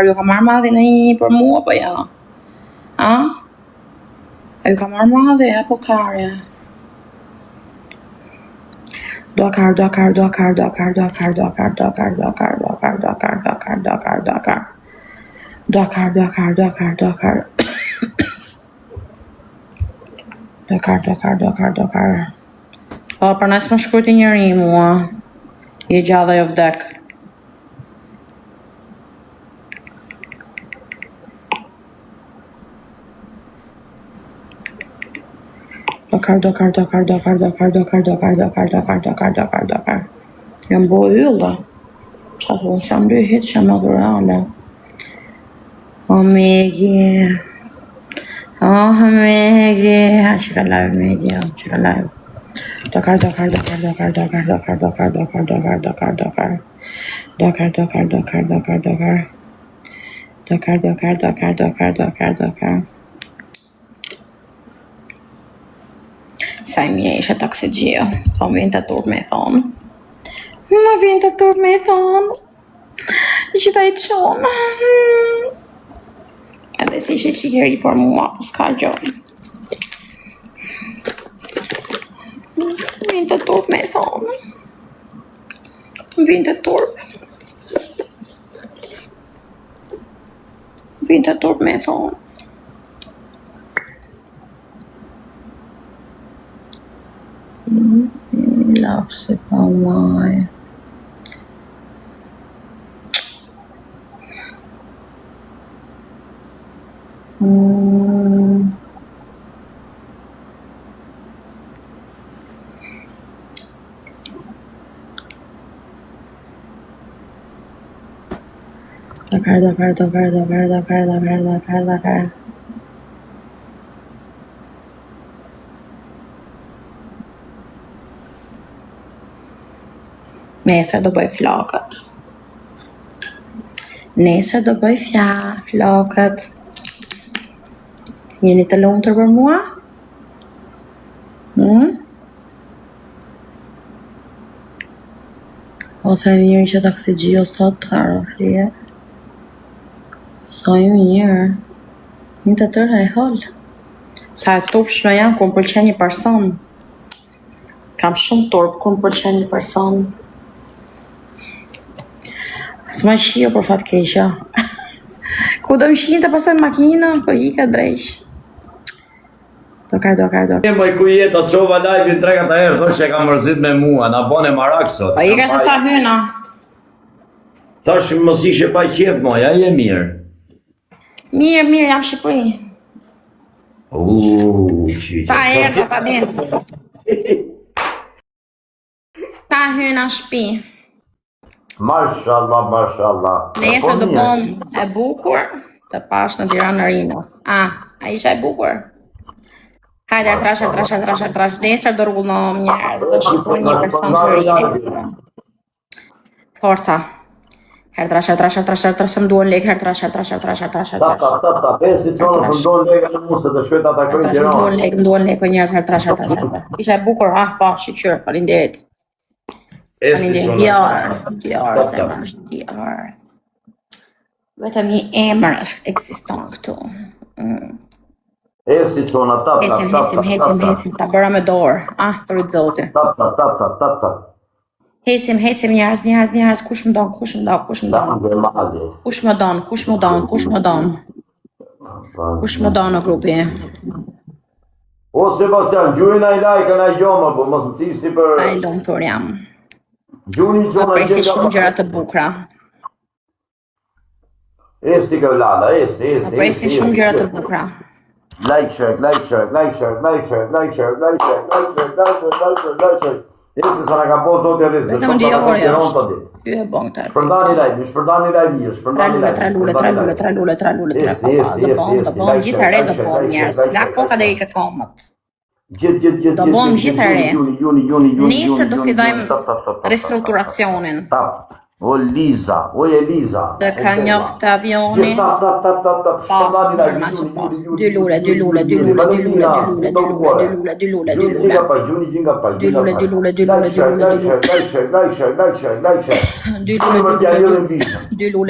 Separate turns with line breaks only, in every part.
Ju ka marrë madhi në një për mua, po ja? A? A ju ka marrë madhi, apo kare? Dakar. O, për nësë më shkujti njëri mua. Je gjadha jo vdek. Dakar. Jam bo ylla. Qa thonë, se jam dy hitë që jam naturale. O, Megi. Që ka live, Megi, që ka live. Dakar. Sa i mje ishe taksigjia, po më vjen të turp me thonë. Që ta i të shonë. Edhe si ishe qikeri për mua, po s'ka gjoj. Më vjen të turp me thonë. Më vjen të turp me thonë. Lapse pa maj. Dakar. Nesër do bëj flokët. Jeni të lumtur për mua? Ose e njëri që taksigjio sot të arofrije. Sa ju njërë. Një të tërë e hollë. Sa e turp shme janë, ku më pëlqen një person. Kam shumë turp, ku më pëlqen një person. S'ma shio për fat keqa. Ku do më shien të pasaj makina, po i ka drejsh. Dakar.
Moj ku jetë, atë qova live-in 3-4 herë, thosh që ka mërzit me mua, na bone marak sot.
Po i ka që sa hyna.
Thash mos ishe pa qef, moj, a je mirë?
Mirë, jam Shqipëri.
Qyqe.
Ta erë, ta din. Ta hyna shpi.
Mashallah.
Nesër do bom e bukur të pash në Tiranë Rinë. A isha e bukur? Hajde, trash. Nesër do rrugullohem njerëz, do shikoj një person të rinë. Forca. Herë trash, më duhen lekë, herë trash.
Ta, 5 dicionës më duhen lekë në musë të shkojt ata kojnë Tiranë.
Më duhen lekë njerëz, herë trash. Isha e bukur, pa, shqyqyr, falinderit. Djarë, zemër është djarë. Vetëm një emër është eksiston këtu.
Esi qona, tap.
Hesim, ta bëra me dorë. Për i zoti.
Tap.
Hesim, njerëz, kush më don? Kush më don në grupi?
O, Sebastian, gjujna i like-a na i gjoma, po mos më tisni për...
A i lumtur jam.
Gjuni i gjoma i
Presi shumë gjëra të bukra.
Esti ka vlada, esti.
Presi shumë gjëra të bukra.
Like, share. Esti sa na ka po zot e rizë,
Vetëm ndi orë jashtë. Ty e bon të.
Shpërndani live një.
Tra lule. Do bom gjithë e re do bom njerës. Nga koka dhe i këtë komët. Do bom gjithë e re. Nesër do fillojmë restrukturacionin.
O Liza, o Eliza.
Dhe ka njoftë avioni.
Tap, shpërndani live,
dy lule.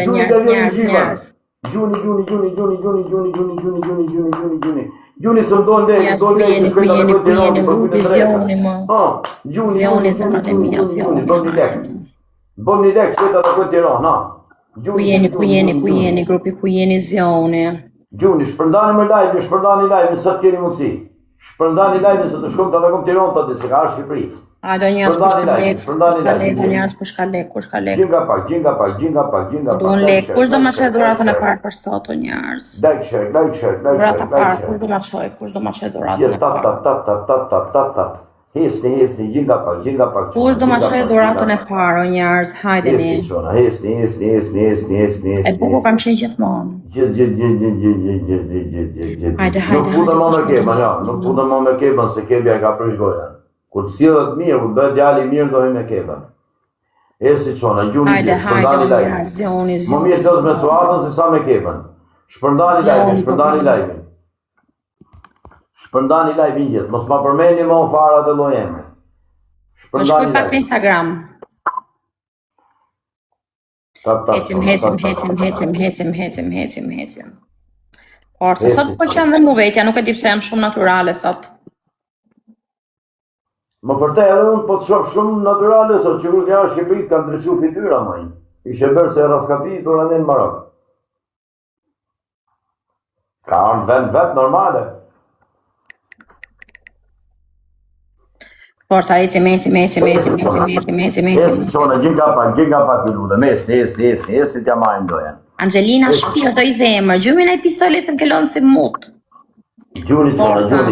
Njerëz.
Gjuni së mdojnë lejë, në shkojnë të këtë tironi për këtë
Zioni më. Zioni zëmat e mija, zioni.
Bëm një lek, shkojnë të këtë tironi,
Ku jeni, grupi ku jeni Zioni.
Gjuni, shpërndani më live, nëse të keni mundësi. Shpërndani live nëse të shkojnë të këtë tironi të ditë, se ka arë Shqipëri.
Ajdo njës kush ka lek.
Gjinga pak.
Duon lek, kush do ma qe dhuratën e parë për sot o njerëz?
Like share.
Dhurata parë, kush do ma qe dhuratën e parë?
Tap. Hesni, gjinga pak.
Kush do ma qe dhuratën e parë o njerëz? Hajdeni.
Hesni.
E bukur kam qenë gjithmonë. Hajde.
Nuk futën më me keban, nuk futën më me keban se kebja e ka përshgojën. Kur të sillet mirë, kur të bëhet djali mirë, do me keban. Esi qona, gjuni gjithë, shpërndani live. Më mirë të me suatën se sa me keban. Shpërndani live. Shpërndani live një gjithë, mos ma përmeni më në fara të lojeme.
Më shkuj pak në Instagram. Hecim. Por, se sot pëlqen dhe mu vetja, nuk e di pse jam shumë naturale sot.
Më vërtet edhe unë po të shoh shumë naturale, sot që kur ka Shqipëri ka ndryshu fytyra më. Ishe bërë se raskapitur ende në Marok. Ka arnë vend vetë normale.
Forsa, ecim.
Esi qona, gjinga pak i lude, esi t'ja majnë dojen.
Angelina Shpirto i zemër, gjumi në pistoletën ke lonë si mut.
Gjuni qona.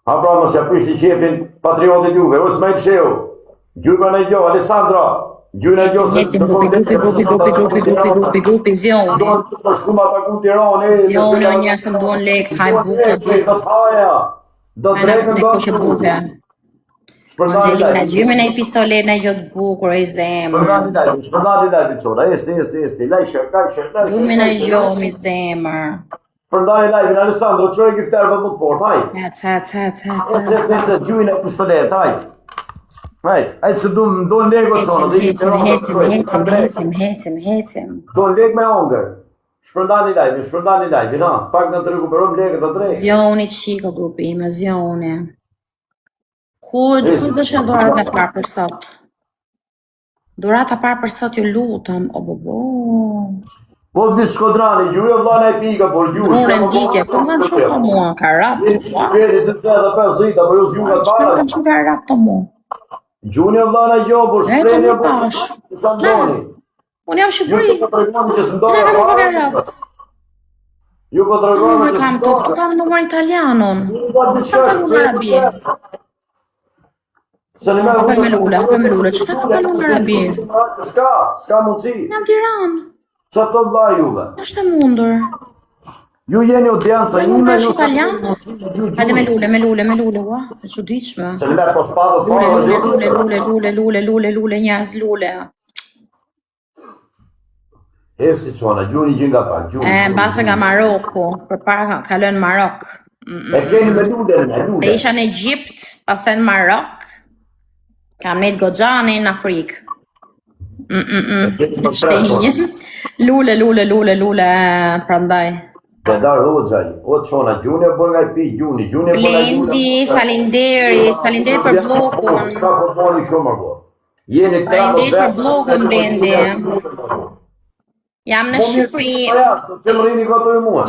Ha pra mos ja prishti qefin patriotit juve, o s'ma i qeu. Gjupra në gjo, Alessandra. Gjuna gjo se të
grupi, Zioni.
Do të shku ma taku Tirani.
Zioni o njerë se më duon lek, haj buke.
Do të drejkën do të
buke. Angelina, gjyme në i pistolet në i gjotë bukur e zemër.
Shpërndani live qona, esti, like share.
Gjyme në i gjomë i zemër.
Shpërndani live, Alessandro, qoj gifterve më të fort, hajt.
Hajt.
Gjujnë e pistolet, hajt. Hajt se do në lego qona.
Hecim.
Do në leg me ongër. Shpërndani live, na. Pak në të rekuperom legët të drejtë.
Zioni qiko grupi ime, Zioni. Kur dëshë dhurata parë për sot? Dhurata parë për sot ju lutëm, o bobo.
Po vë Shkodrani, ju e vllana e pika, por ju.
Unë rendike, ku më në shumë të mua, ka rap.
Veri të të edhe 5 zita, po ju s'ju nga të
para. Që ka rap të mua?
Gjuni e vllana jo, por shprejnë e por sa ndoni.
Unë jam Shqipëri.
Ju po të regoni që s'ndora. Ju po të regoni që s'ndora.
Kam numër italianon.
Se në
me lule, që ta ka numër arabi?
Ska mundësi.
Jam Tiranë.
Qa të vla juve?
Është e mundur.
Ju jeni audienca ime, ju
italian. Hajde me lule, ua, se çuditshme.
Se në po spadë fare.
Lule, njerëz lule.
Si qona, gjuni gjinga pak, gjuni.
Mbase nga Maroku, për para kalën Marok.
E keni me lule.
E isha në Egjipt, pastaj në Marok. Kam nejtë Goxhani në Afrikë. Lule, prandaj.
Bedar Hoxhaj, o qona, gjuni e bërë nga i pi, gjuni e bërë nga i
Blendi, falinderit për blokun.
Ka përfoni shumë arbo.
Falinderit për blokun, Blendi. Jam në Shqipëri.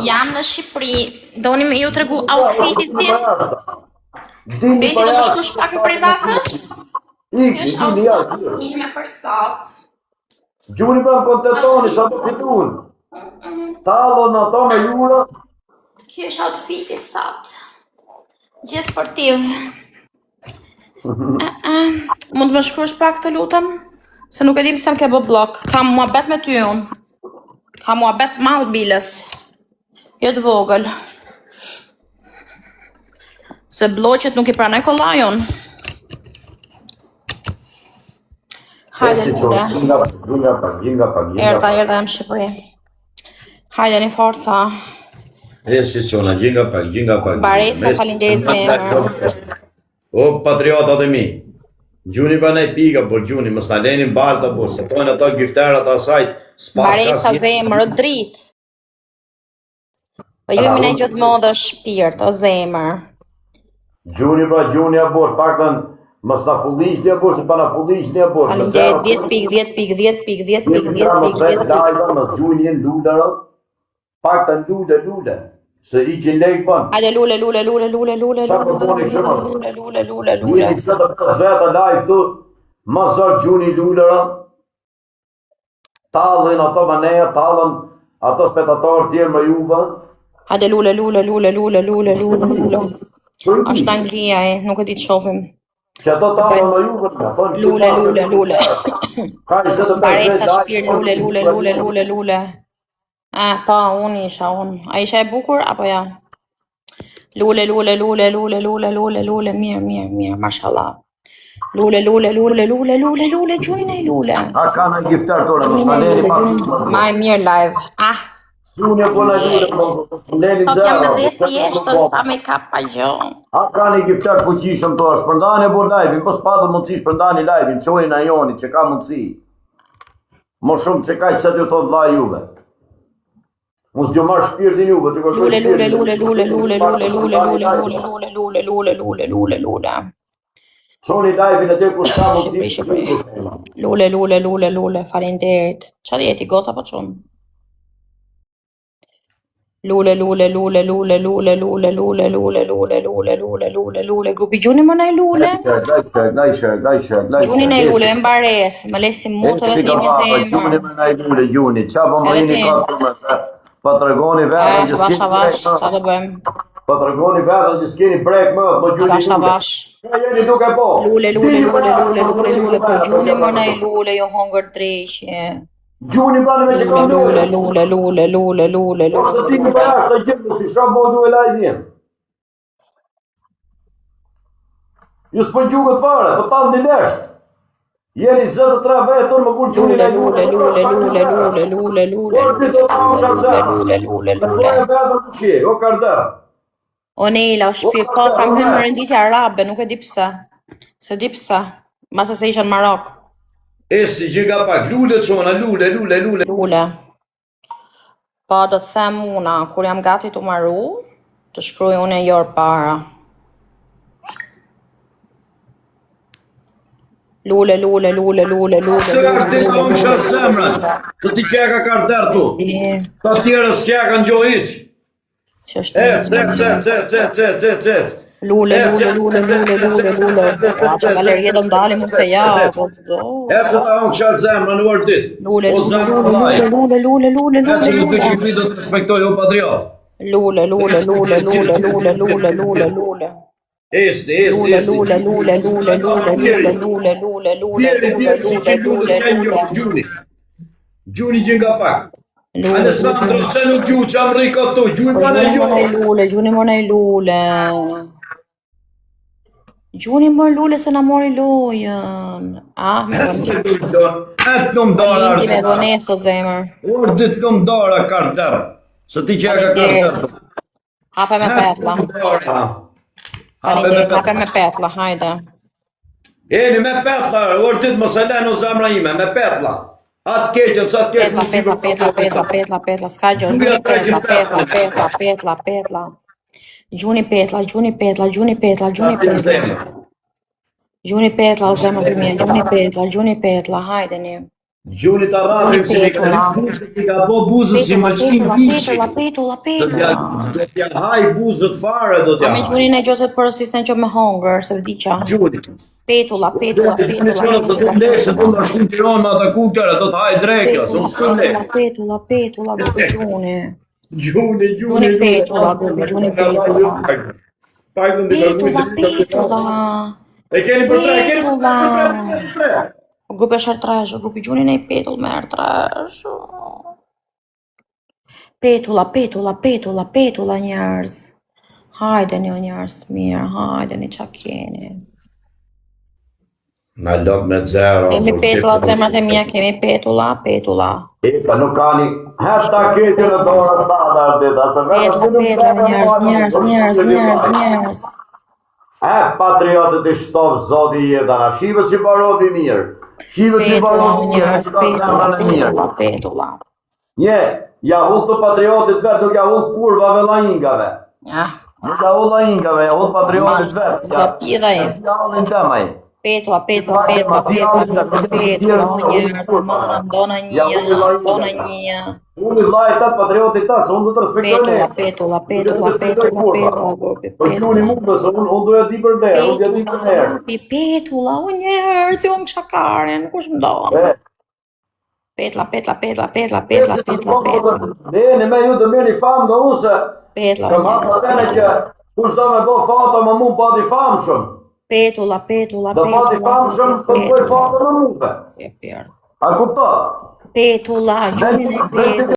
Jam në Shqipëri. Doni me ju të regu outfitit tim? Blendi do më shkush pak e privatë? Ime për sot.
Gjuni për në kontetoni, sa të fitun. Talo në to me jura.
Kjo është outfiti sot. Gjithë sportiv. Mund të më shkruash pak të lutem? Se nuk e di pse më ke bë blok. Kam muhabet me ty unë. Kam muhabet mall bilës. Jo të vogël. Se bloqet nuk i pranoj kollajon. Hajde lule. Erda jam Shqipëri. Hajde një forca.
Esi qona, gjinga pak.
Baresa, falinderit zemër.
O patriotat e mi, gjuni pa nej pika, por gjuni, mës në lenin balta, por se tojnë ata gifterat asajt,
Baresa zemër, o dritë. Po ju imi në gjithë modë shpirt, o zemër.
Gjuni pra, gjuni abor, pak të mës në fullish një abor, se pa në fullish një abor.
Falinderit, 10 pik.
Mës gjuni jenë lullarë, pak të lule. Se i që lejk ban.
Hajde lule.
Qa për boni shumë? Jeni që të pas veta live tu, ma zërë gjuni lullara, talën ato maneja, talën ato spetatorë tjerë më juve.
Hajde lule. Ashtë Anglia e, nuk e di të shofim.
Që ato talën më juve,
Lule. Baresa shpirë, lule. Pa, unë isha. A isha e bukur, apo ja? Lule, mirë, mashallah. Lule, gjujnë e lule.
A ka në giftar tore, më shmaleni pa.
Ma e mirë live.
Gjujnë e po në lule, leni
Sot jam me
zero.
10 thjeshtë, pa me kap pa gjohë.
A ka një giftar fuqishëm to, shpërndani e bo live, po s'patë mundësi shpërndani live, qojnë a joni, që ka mundësi. Më shumë që ka që të thot vla juve. Mos t'ju marrë shpirtin juve, të kërkoj shpirtin.
Lule.
Qoni live-in e te kur s'ka mundësi.
Lule, falenderit. Qa jeti, goca po qonë? Lule, grupi gjuni më nej lule? Gjuni nej lule, mbares, më lesim mutë dhe t'jemi zemë.
Gjuni më nej lule, gjuni, qa po më jini ka të me pa të regoni vetën që s'keni pa të regoni vetën që s'keni brek më gjuni lule. Ka jeni duke po.
Lule, po gjuni më nej lule, jo hongër drejshje.
Gjuni pra në me që ka
Lule.
Por se ti më barash të gjithë si shumë po duhe live jem. Ju s'po gjugët fare, po tanë një nesh. Jeni 23 vetër më kur gjuni në
Lule.
Por ti të të më shatë o karder.
O Nela, o shpirë, po, kam hënë në renditje arabe, nuk e di pse. Se di pse, masa se isha në Marok.
Esi, gjega pak, lule qona, lule.
Lule. Po, do të them una, kur jam gati të maru, të shkruj unë e jorë para. Lule.
Së arti të më shatë zemrën, së ti qeka karder tu. Ta tjerës qeka në gjohë iqë.
Lule. Qa galerje do ndali mund të ja, po zdo.
E që ta unë kësha zemrë në vërdit.
Lule.
E që i të Shqipëri do të respektoj o patriot.
Lule.
Esti. Gjuni gjinga pak. Alessandro, se nuk gju që am rika tu, gjuni pa në gju.
Gjuni më nej lule. Gjuni më lule se na mori lojën. Me
Et lumdara.
Lindi me voneso zemër.
Ordit lumdara karter. Se ti që ka karter.
Hape me petla. Hape me petla, hajde.
Eni me petla, ordit më selen o zemra ime, me petla. Atë keqën, sa të keqën.
Petla, s'ka gjë. Petla. Gjuni petla, o zemër për mje, gjuni petla, hajde një.
Gjuni të rrafim si me ka po buzët si mëlqim vici.
Petulla.
Do t'ja haj buzët fare, do t'ja haj.
Me gjuni në gjosët për asisten që me hongër, se vdi qa.
Gjuni.
Petulla.
Gjuni qënë të të lekë, se të më shkun Tiran me ata kukere, do t'haj drekja, se më shkun lekë.
Petulla, grupi gjuni.
Gjuni
petulla. Petulla.
E keni për tre,
Grupi është artresh, grupi gjuni në i petull me artresh. Petulla njerëz. Hajde një njerëz mirë, hajde një qa keni.
Na lot me zero.
Kemi petulla, zemrat e mia, kemi petulla.
Pa nuk ka një... Heta këtë në dorë sa da ardeta, se
njerëz.
Patriotët i shtovë zoti i jetana, shive që barobi mirë. Shive që barobi mirë.
Petulla.
Ja hull të patriotit vetë, nuk ja hull kurvave laingave. Nuk ja hull laingave, ja hull patriotit vetë.
Ja pida e.
Ja hullin temaj.
Petulla, njerëz, dona një.
Unë i vlaj tatë patriotit tatë, se unë du të respektoj ne.
Petulla.
Po t'juni mu, se unë duja di për ne, unë duja di për njerë.
Petulla, o njerëz, jo më qakaren, kush më donë. Petla.
Ne me ju të mirë një famë dhe unë se të marrë atene që kush do me bo fato më mu pati famë shumë.
Petulla.
Dhe pati famë shumë të bëj fato më muve. A kupto?
Petulla, gjumin e petulla.